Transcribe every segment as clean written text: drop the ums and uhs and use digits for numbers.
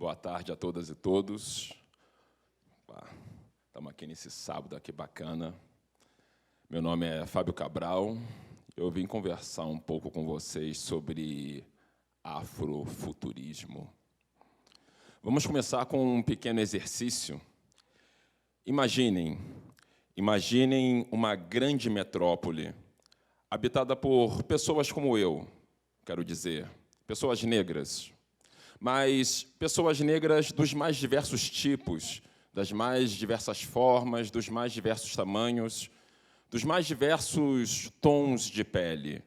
Boa tarde a todas e todos. Estamos aqui nesse sábado aqui bacana. Meu nome é Fábio Cabral. Eu vim conversar um pouco com vocês sobre afrofuturismo. Vamos começar com um pequeno exercício. Imaginem uma grande metrópole habitada por pessoas como eu, quero dizer, pessoas negras. Mas pessoas negras dos mais diversos tipos, das mais diversas formas, dos mais diversos tamanhos, dos mais diversos tons de pele.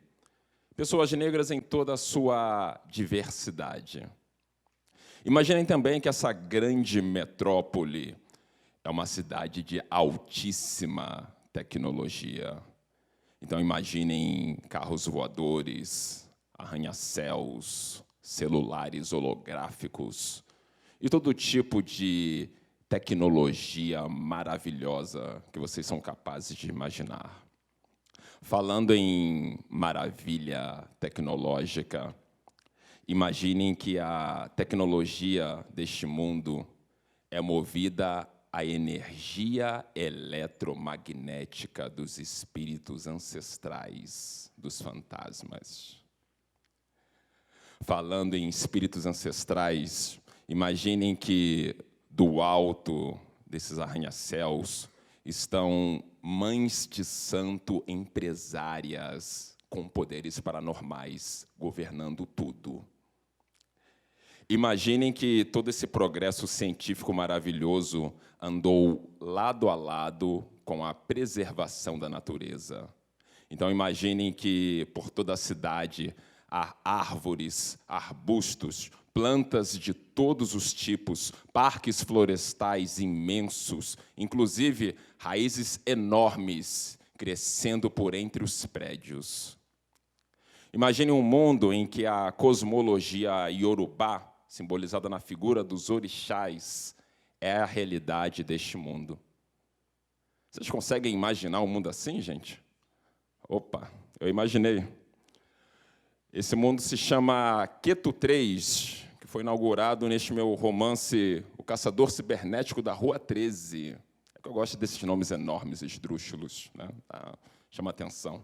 Pessoas negras em toda a sua diversidade. Imaginem também que essa grande metrópole é uma cidade de altíssima tecnologia. Então, imaginem carros voadores, arranha-céus, celulares holográficos e todo tipo de tecnologia maravilhosa que vocês são capazes de imaginar. Falando em maravilha tecnológica, imaginem que a tecnologia deste mundo é movida à energia eletromagnética dos espíritos ancestrais, dos fantasmas. Falando em espíritos ancestrais, imaginem que do alto desses arranha-céus estão mães de santo empresárias com poderes paranormais governando tudo. Imaginem que todo esse progresso científico maravilhoso andou lado a lado com a preservação da natureza. Então, imaginem que por toda a cidade há árvores, arbustos, plantas de todos os tipos, parques florestais imensos, inclusive raízes enormes crescendo por entre os prédios. Imagine um mundo em que a cosmologia iorubá, simbolizada na figura dos orixás, é a realidade deste mundo. Vocês conseguem imaginar um mundo assim, gente? Opa, eu imaginei. Esse mundo se chama Keto 3, que foi inaugurado neste meu romance O Caçador Cibernético da Rua 13. É que eu gosto desses nomes enormes, esdrúxulos, né? Chama atenção.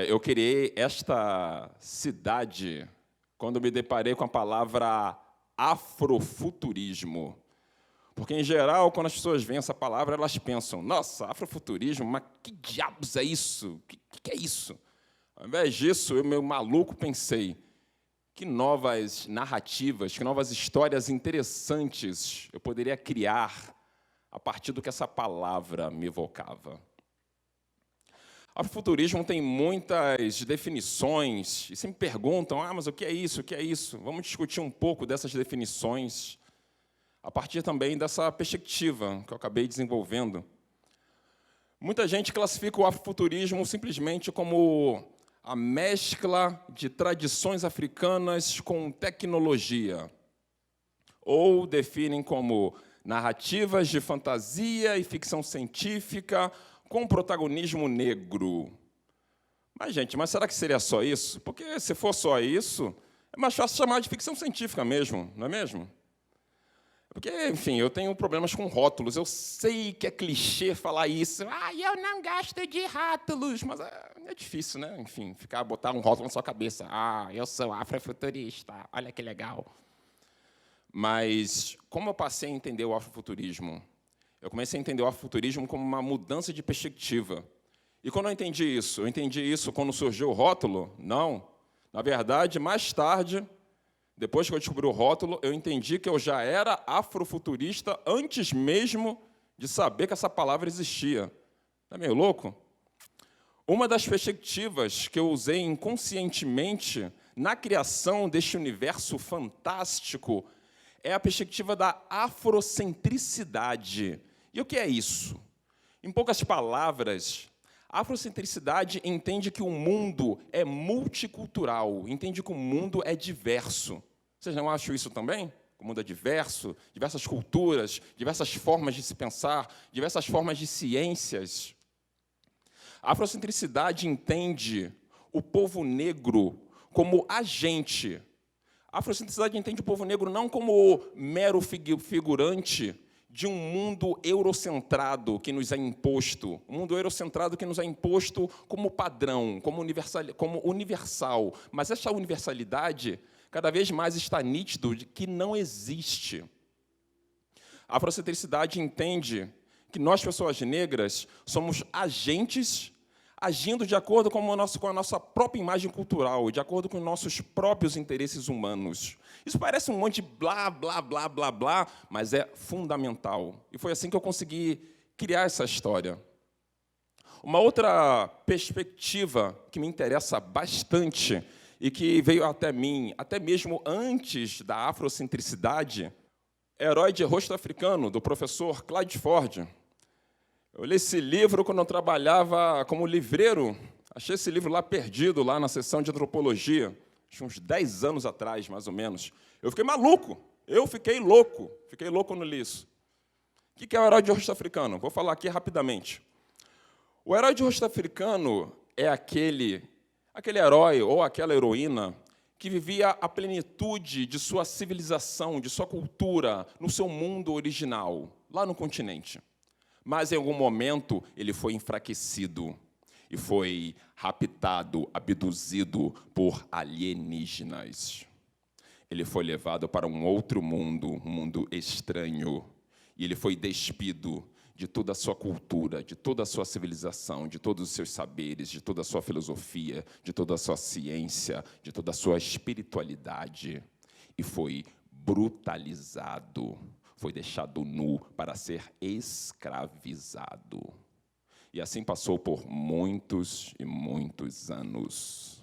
Eu criei esta cidade quando me deparei com a palavra afrofuturismo. Porque, em geral, quando as pessoas veem essa palavra, elas pensam, nossa, afrofuturismo, mas que diabos é isso? O que é isso? Ao invés disso, eu, meu maluco, pensei, que novas narrativas, que novas histórias interessantes eu poderia criar a partir do que essa palavra me evocava. Afrofuturismo tem muitas definições, e sempre perguntam, mas o que é isso, o que é isso? Vamos discutir um pouco dessas definições, a partir também dessa perspectiva que eu acabei desenvolvendo. Muita gente classifica o afrofuturismo simplesmente como a mescla de tradições africanas com tecnologia, ou definem como narrativas de fantasia e ficção científica com protagonismo negro. Mas, gente, será que seria só isso? Porque, se for só isso, é mais fácil chamar de ficção científica mesmo, não é mesmo? Porque, enfim, eu tenho problemas com rótulos. Eu sei que é clichê falar isso. Eu não gosto de rótulos. Mas é difícil, né? Enfim, botar um rótulo na sua cabeça. Eu sou afrofuturista. Olha que legal. Mas, como eu passei a entender o afrofuturismo? Eu comecei a entender o afrofuturismo como uma mudança de perspectiva. E quando eu entendi isso quando surgiu o rótulo? Não. Na verdade, mais tarde, depois que eu descobri o rótulo, eu entendi que eu já era afrofuturista antes mesmo de saber que essa palavra existia. Não é meio louco? Uma das perspectivas que eu usei inconscientemente na criação deste universo fantástico é a perspectiva da afrocentricidade. E o que é isso? Em poucas palavras, a afrocentricidade entende que o mundo é multicultural, entende que o mundo é diverso. Vocês não acham isso também? O mundo é diverso, diversas culturas, diversas formas de se pensar, diversas formas de ciências. A afrocentricidade entende o povo negro como agente A afrocentricidade entende o povo negro não como mero figurante de um mundo eurocentrado que nos é imposto, um mundo eurocentrado que nos é imposto como padrão, como universal. Mas essa universalidade, cada vez mais está nítido de que não existe. A afrocentricidade entende que nós, pessoas negras, somos agentes agindo de acordo com a nossa própria imagem cultural, de acordo com os nossos próprios interesses humanos. Isso parece um monte de blá, blá, blá, blá, blá, mas é fundamental. E foi assim que eu consegui criar essa história. Uma outra perspectiva que me interessa bastante e que veio até mim, até mesmo antes da afrocentricidade, é Herói de Rosto Africano, do professor Clyde Ford. Eu li esse livro quando eu trabalhava como livreiro. Achei esse livro lá perdido, lá na seção de antropologia, acho uns 10 anos atrás, mais ou menos. Eu fiquei maluco, eu fiquei louco quando li isso. O que é o Herói de Rosto Africano? Vou falar aqui rapidamente. O Herói de Rosto Africano é aquele herói ou aquela heroína que vivia a plenitude de sua civilização, de sua cultura, no seu mundo original, lá no continente. Mas, em algum momento, ele foi enfraquecido e foi raptado, abduzido por alienígenas. Ele foi levado para um outro mundo, um mundo estranho, e ele foi despido de toda a sua cultura, de toda a sua civilização, de todos os seus saberes, de toda a sua filosofia, de toda a sua ciência, de toda a sua espiritualidade, e foi brutalizado. Foi deixado nu para ser escravizado. E assim passou por muitos e muitos anos.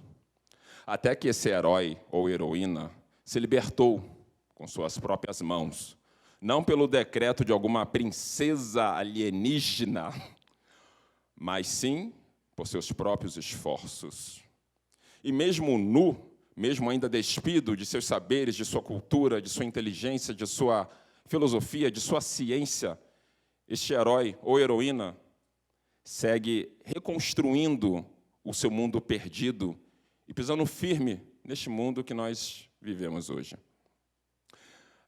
Até que esse herói ou heroína se libertou com suas próprias mãos, não pelo decreto de alguma princesa alienígena, mas sim por seus próprios esforços. E mesmo nu, mesmo ainda despido de seus saberes, de sua cultura, de sua inteligência, de sua filosofia, de sua ciência, este herói ou heroína segue reconstruindo o seu mundo perdido e pisando firme neste mundo que nós vivemos hoje.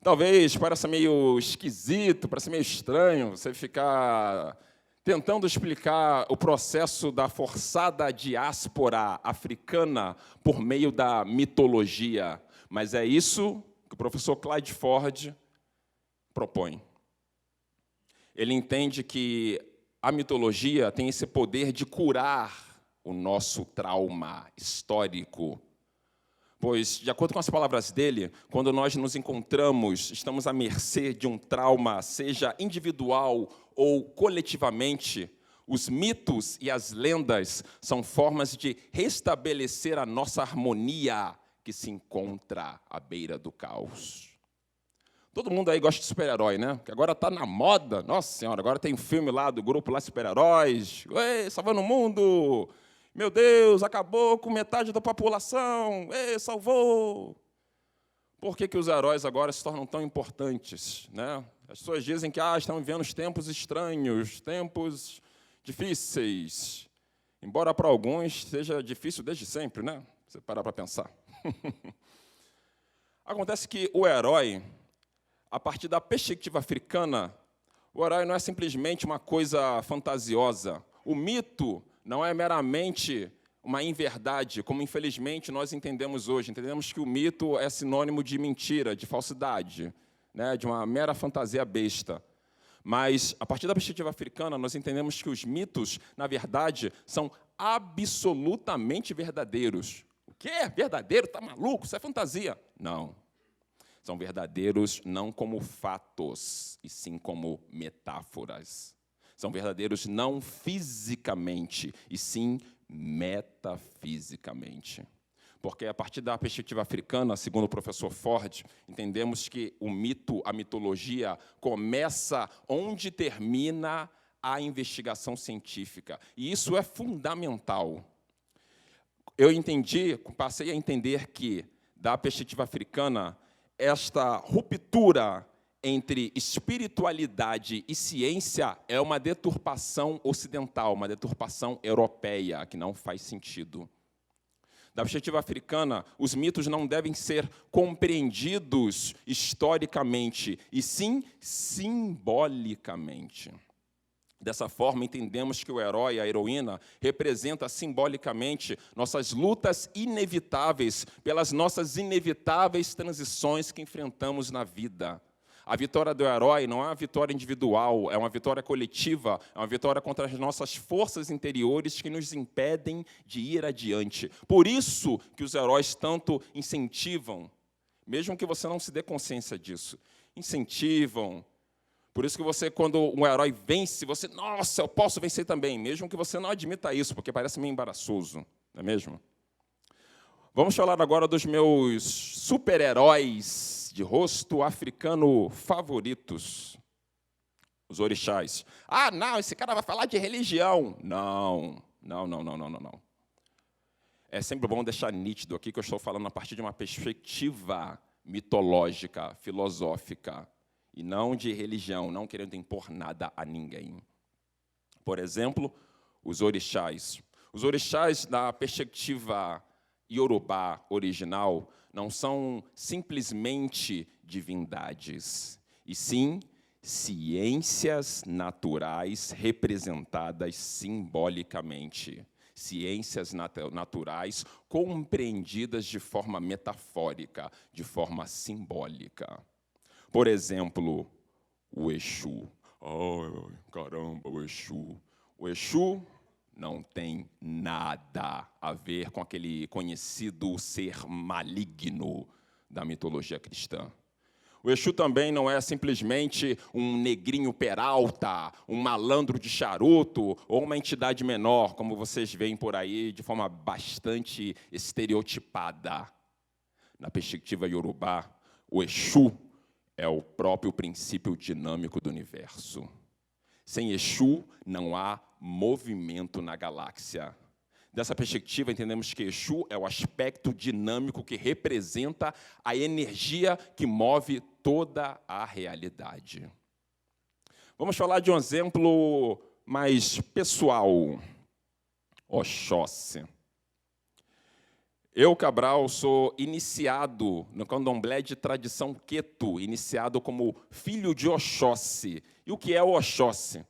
Talvez pareça meio esquisito, pareça meio estranho você ficar tentando explicar o processo da forçada diáspora africana por meio da mitologia, mas é isso que o professor Clyde Ford propõe. Ele entende que a mitologia tem esse poder de curar o nosso trauma histórico. Pois, de acordo com as palavras dele, quando nós nos encontramos, estamos à mercê de um trauma, seja individual ou coletivamente, os mitos e as lendas são formas de restabelecer a nossa harmonia que se encontra à beira do caos. Todo mundo aí gosta de super-herói, né? Que agora está na moda. Nossa Senhora, agora tem um filme lá do grupo lá super-heróis. Ei, salvando o mundo. Meu Deus, acabou com metade da população. Ei, salvou. Por que os heróis agora se tornam tão importantes, né? As pessoas dizem que estão vivendo os tempos estranhos, tempos difíceis. Embora para alguns seja difícil desde sempre, né? Você parar para pensar. Acontece que o herói, a partir da perspectiva africana, o herói não é simplesmente uma coisa fantasiosa. O mito não é meramente uma inverdade, como, infelizmente, nós entendemos hoje. Entendemos que o mito é sinônimo de mentira, de falsidade, né, de uma mera fantasia besta. Mas, a partir da perspectiva africana, nós entendemos que os mitos, na verdade, são absolutamente verdadeiros. O quê? Verdadeiro? Está maluco? Isso é fantasia. Não. São verdadeiros não como fatos, e sim como metáforas. São verdadeiros não fisicamente, e sim metafisicamente. Porque, a partir da perspectiva africana, segundo o professor Ford, entendemos que o mito, a mitologia, começa onde termina a investigação científica. E isso é fundamental. Eu passei a entender que, da perspectiva africana, esta ruptura entre espiritualidade e ciência é uma deturpação ocidental, uma deturpação europeia, que não faz sentido. Da perspectiva africana, os mitos não devem ser compreendidos historicamente, e sim simbolicamente. Dessa forma, entendemos que o herói, a heroína, representa simbolicamente nossas lutas inevitáveis, pelas nossas inevitáveis transições que enfrentamos na vida. A vitória do herói não é uma vitória individual, é uma vitória coletiva, é uma vitória contra as nossas forças interiores que nos impedem de ir adiante. Por isso que os heróis tanto incentivam, mesmo que você não se dê consciência disso, incentivam. Por isso que você, quando um herói vence, você, nossa, eu posso vencer também, mesmo que você não admita isso, porque parece meio embaraçoso, não é mesmo? Vamos falar agora dos meus super-heróis de rosto africano favoritos, os orixás. Ah, não, esse cara vai falar de religião. Não. É sempre bom deixar nítido aqui que eu estou falando a partir de uma perspectiva mitológica, filosófica, e não de religião, não querendo impor nada a ninguém. Por exemplo, os orixás. Os orixás, da perspectiva iorubá original, não são simplesmente divindades, e sim ciências naturais representadas simbolicamente. Ciências naturais compreendidas de forma metafórica, de forma simbólica. Por exemplo, o Exu. Ai, caramba, o Exu. O Exu não tem nada a ver com aquele conhecido ser maligno da mitologia cristã. O Exu também não é simplesmente um negrinho peralta, um malandro de charuto ou uma entidade menor, como vocês veem por aí de forma bastante estereotipada. Na perspectiva iorubá, o Exu é o próprio princípio dinâmico do universo. Sem Exu, não há movimento na galáxia. Dessa perspectiva, entendemos que Exu é o aspecto dinâmico que representa a energia que move toda a realidade. Vamos falar de um exemplo mais pessoal. Oxóssi. Eu, Cabral, sou iniciado no candomblé de tradição queto, iniciado como filho de Oxóssi. E o que é o Oxóssi?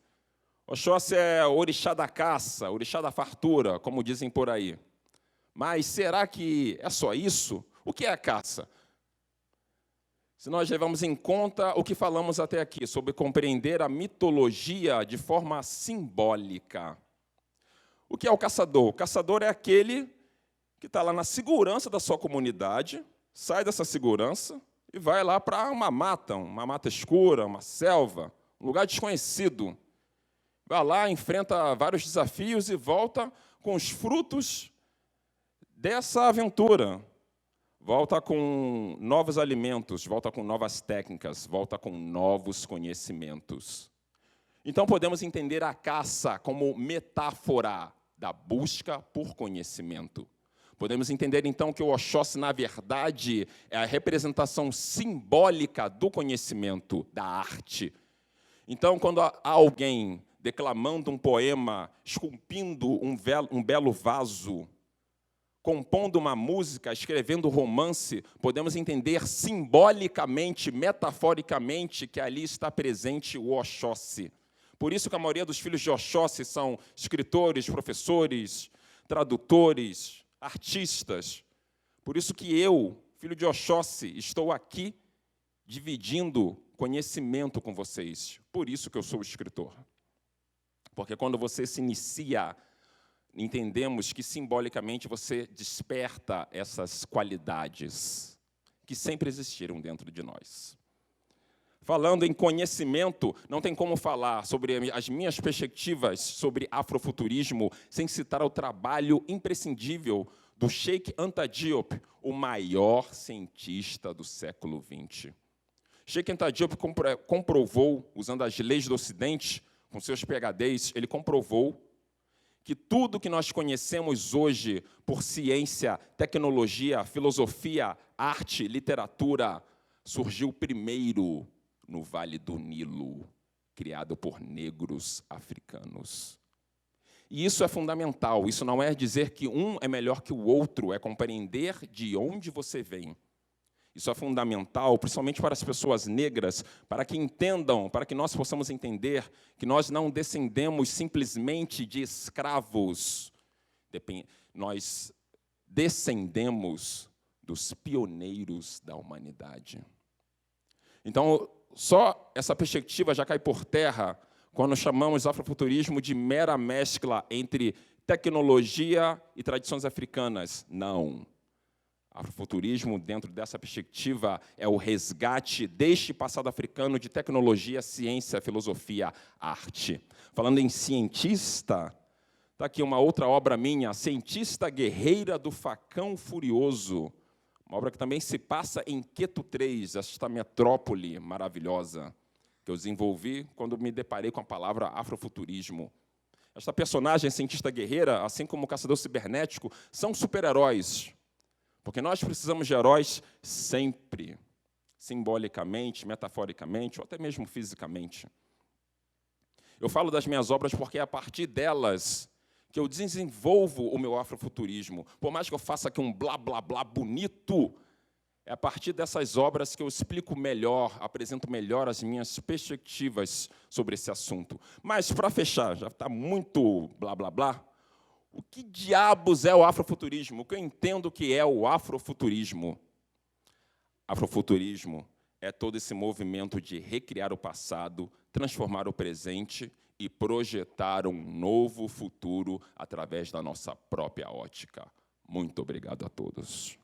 Oxóssi é o orixá da caça, orixá da fartura, como dizem por aí. Mas será que é só isso? O que é a caça? Se nós levamos em conta o que falamos até aqui, sobre compreender a mitologia de forma simbólica. O que é o caçador? O caçador é aquele que está lá na segurança da sua comunidade, sai dessa segurança e vai lá para uma mata escura, uma selva, um lugar desconhecido. Vai lá, enfrenta vários desafios e volta com os frutos dessa aventura. Volta com novos alimentos, volta com novas técnicas, volta com novos conhecimentos. Então, podemos entender a caça como metáfora da busca por conhecimento. Podemos entender, então, que o Oxóssi, na verdade, é a representação simbólica do conhecimento, da arte. Então, quando há alguém declamando um poema, esculpindo um belo vaso, compondo uma música, escrevendo romance, podemos entender simbolicamente, metaforicamente, que ali está presente o Oxóssi. Por isso que a maioria dos filhos de Oxóssi são escritores, professores, tradutores, artistas. Por isso que eu, filho de Oxóssi, estou aqui dividindo conhecimento com vocês. Por isso que eu sou escritor. Porque quando você se inicia, entendemos que simbolicamente você desperta essas qualidades que sempre existiram dentro de nós. Falando em conhecimento, não tem como falar sobre as minhas perspectivas sobre afrofuturismo sem citar o trabalho imprescindível do Cheikh Anta Diop, o maior cientista do século XX. Cheikh Anta Diop comprovou, usando as leis do Ocidente, com seus PhDs, ele comprovou que tudo que nós conhecemos hoje por ciência, tecnologia, filosofia, arte, literatura, surgiu primeiro no Vale do Nilo, criado por negros africanos. E isso é fundamental. Isso não é dizer que um é melhor que o outro, é compreender de onde você vem. Isso é fundamental, principalmente para as pessoas negras, para que entendam, para que nós possamos entender que nós não descendemos simplesmente de escravos. Nós descendemos dos pioneiros da humanidade. Então, só essa perspectiva já cai por terra quando chamamos afrofuturismo de mera mescla entre tecnologia e tradições africanas. Não. Afrofuturismo, dentro dessa perspectiva, é o resgate deste passado africano de tecnologia, ciência, filosofia, arte. Falando em cientista, está aqui uma outra obra minha, Cientista Guerreira do Facão Furioso, uma obra que também se passa em Queto III, esta metrópole maravilhosa, que eu desenvolvi quando me deparei com a palavra afrofuturismo. Esta personagem, cientista guerreira, assim como o caçador cibernético, são super-heróis. Porque nós precisamos de heróis sempre, simbolicamente, metaforicamente, ou até mesmo fisicamente. Eu falo das minhas obras porque é a partir delas que eu desenvolvo o meu afrofuturismo. Por mais que eu faça aqui um blá, blá, blá bonito, é a partir dessas obras que eu explico melhor, apresento melhor as minhas perspectivas sobre esse assunto. Mas, para fechar, já está muito blá, blá, blá, o que diabos é o afrofuturismo? O que eu entendo que é o afrofuturismo? Afrofuturismo é todo esse movimento de recriar o passado, transformar o presente e projetar um novo futuro através da nossa própria ótica. Muito obrigado a todos.